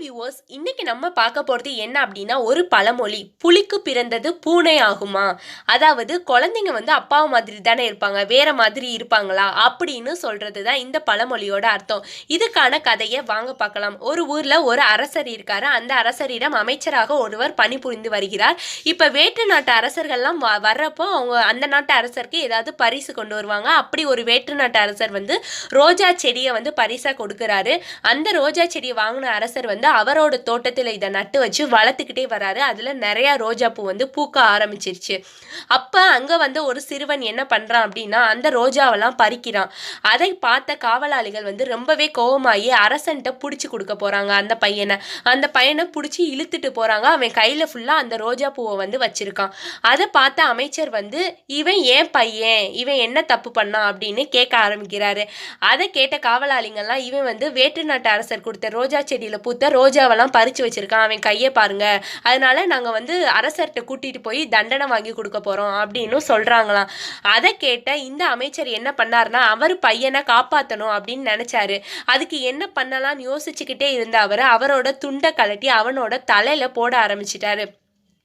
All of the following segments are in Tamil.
வியூவர்ஸ், இன்னைக்கு நம்ம பார்க்க போறது என்ன அப்படின்னா ஒரு பழமொழி. புலிக்கு பிறந்தது பூனை ஆகுமா? அதாவது குழந்தைங்க வந்து அப்பா மாதிரி தானே இருப்பாங்க, வேற மாதிரி இருப்பாங்களா அப்படின்னு சொல்றது தான் இந்த பழமொழியோட அர்த்தம். இதுக்கான கதையை வாங்க பார்க்கலாம். ஒரு ஊர்ல ஒரு அரசர் இருக்காரு. அந்த அரசரிடம் அமைச்சராக ஒருவர் பணிபுரிந்து வருகிறார். இப்ப வேற்று நாட்டு அரசர்கள்லாம் வர்றப்போ அவங்க அந்த நாட்டு அரசருக்கு ஏதாவது பரிசு கொண்டு வருவாங்க. அப்படி ஒரு வேற்று நாட்டு அரசர் வந்து ரோஜா செடியை வந்து பரிசா கொடுக்கிறாரு. அந்த ரோஜா செடியை வாங்கின அரசர் வந்து அவரோட தோட்டத்தில் இதை நட்டு வச்சு வளர்த்துக்கிட்டே வராரு. அதில் நிறையா ரோஜா பூ வந்து பூக்க ஆரம்பிச்சிருச்சு. அப்போ அங்கே வந்து ஒரு சிறுவன் என்ன பண்ணுறான் அப்படின்னா அந்த ரோஜாவெல்லாம் பறிக்கிறான். அதை பார்த்த காவலாளிகள் வந்து ரொம்பவே கோவமாகி அரசன்ட்ட பிடிச்சி கொடுக்க போகிறாங்க அந்த பையனை பிடிச்சி இழுத்துட்டு போகிறாங்க. அவன் கையில் ஃபுல்லாக அந்த ரோஜா பூவை வந்து வச்சிருக்கான். அதை பார்த்த அமைச்சர் வந்து இவன் ஏன் பையன், இவன் என்ன தப்பு பண்ணான் அப்படின்னு கேட்க ஆரம்பிக்கிறாரு. அதை கேட்ட காவலாளிகள்லாம் இவன் வந்து வேற்று நாட்டு அரசர் கொடுத்த ரோஜா செடியில் பூத்த ரோஜாவெல்லாம் பறித்து வச்சிருக்கான், அவன் கையை பாருங்க, அதனால நாங்கள் வந்து அரசர்கிட்ட கூட்டிகிட்டு போய் தண்டனை வாங்கி கொடுக்க போகிறோம் அப்படின்னு சொல்கிறாங்களாம். அதை கேட்ட இந்த அமைச்சர் என்ன பண்ணார்னா அவர் பையனை காப்பாற்றணும் அப்படின்னு நினச்சாரு. அதுக்கு என்ன பண்ணலாம்னு யோசிச்சுக்கிட்டே இருந்த அவரோட துண்டை கழட்டி அவனோட தலையில் போட ஆரம்பிச்சிட்டாரு.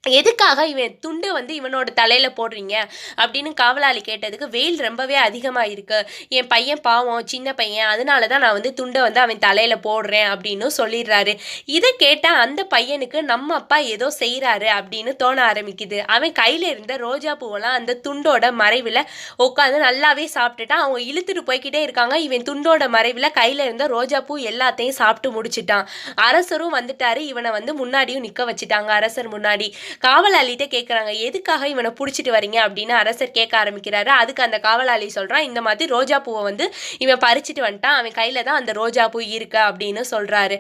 எதுக்காக இவன் துண்டு வந்து இவனோட தலையில போடுறீங்க அப்படின்னு காவலாளி கேட்டதுக்கு, வெயில் ரொம்பவே அதிகமாக இருக்கு, என் பையன் பாவம் சின்ன பையன், அதனால தான் நான் வந்து துண்டை வந்து அவன் தலையில போடுறேன் அப்படின்னு சொல்லிடுறாரு. இதை கேட்ட அந்த பையனுக்கு நம்ம அப்பா ஏதோ செய்கிறாரு அப்படின்னு தோண ஆரம்பிக்குது. அவன் கையில இருந்த ரோஜா பூவெல்லாம் அந்த துண்டோட மறைவில் உட்காந்து நல்லாவே சாப்பிட்டுட்டான். அவங்க இழுத்துட்டு போய்கிட்டே இருக்காங்க. இவன் துண்டோட மறைவில் கையில இருந்த ரோஜா பூ எல்லாத்தையும் சாப்பிட்டு முடிச்சிட்டான். அரசரும் வந்துட்டாரு. இவனை வந்து முன்னாடியும் நிற்க வச்சுட்டாங்க அரசர் முன்னாடி. காவலாளிகிட்ட கேட்குறாங்க, எதுக்காக இவனை பிடிச்சிட்டு வரீங்க அப்படின்னு அரசர் கேட்க ஆரம்பிக்கிறாரு. அதுக்கு அந்த காவலாளி சொல்கிறான், இந்த மாதிரி ரோஜா பூவை வந்து இவன் பறிச்சுட்டு வந்துட்டான், அவன் கையில் தான் அந்த ரோஜா பூ இருக்கு அப்படின்னு சொல்கிறாரு.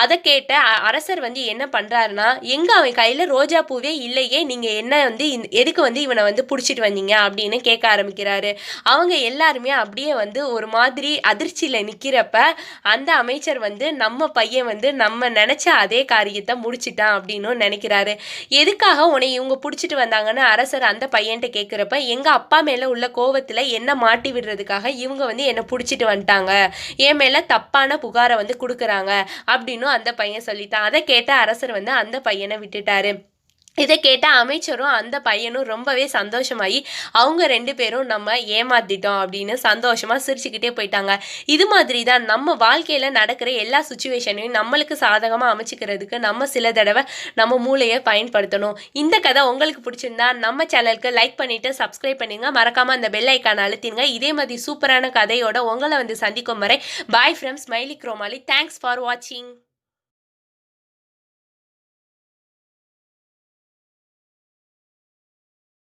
அதை கேட்ட அரசர் வந்து என்ன பண்ணுறாருன்னா, எங்கே அவன் கையில் ரோஜா பூவே இல்லையே, நீங்கள் என்ன வந்து எதுக்கு வந்து இவனை வந்து பிடிச்சிட்டு வந்தீங்க அப்படின்னு கேட்க ஆரம்பிக்கிறாரு. அவங்க எல்லாருமே அப்படியே வந்து ஒரு மாதிரி அதிர்ச்சியில் நிற்கிறப்ப அந்த அமைச்சர் வந்து நம்ம பையன் வந்து நம்ம நினச்ச அதே காரியத்தை முடிச்சிட்டான் அப்படின்னு நினைக்கிறாரு. எதுக்காக உன்னை இவங்க பிடிச்சிட்டு வந்தாங்கன்னு அரசர் அந்த பையன்கிட்ட கேட்குறப்ப, எங்கள் அப்பா மேலே உள்ள கோவத்தில் என்ன மாட்டி விடுறதுக்காக இவங்க வந்து என்னை பிடிச்சிட்டு வந்துட்டாங்க, என் மேலே தப்பான புகாரை வந்து கொடுக்குறாங்க அப்படின்னு அந்த பையன் சொல்லிட்டான். அதை கேட்ட அரசர் வந்து அந்த பையனை விட்டுட்டாரு. இதை கேட்ட அமைச்சரும் அந்த பையனும் ரொம்பவே சந்தோஷமாயி அவங்க 2 பேரும் நம்ம ஏமாத்திட்டோம் அப்படின்னு சந்தோஷமாக சிரிச்சுக்கிட்டே போயிட்டாங்க. இது மாதிரி தான் நம்ம வாழ்க்கையில் நடக்கிற எல்லா சுச்சுவேஷனையும் நம்மளுக்கு சாதகமாக அமைச்சிக்கிறதுக்கு நம்ம சில தடவை நம்ம மூளையை பயன்படுத்தணும். இந்த கதை உங்களுக்கு பிடிச்சிருந்தா நம்ம சேனலுக்கு லைக் பண்ணிவிட்டு சப்ஸ்கிரைப் பண்ணிங்க. மறக்காமல் அந்த பெல் ஐக்கானை அழுத்திங்க. இதே மாதிரி சூப்பரான கதையோட உங்களை வந்து சந்திக்கும் வரை பாய் ஃப்ரம் ஸ்மைலி குரோமாலி. தேங்க்ஸ் ஃபார் வாட்சிங்.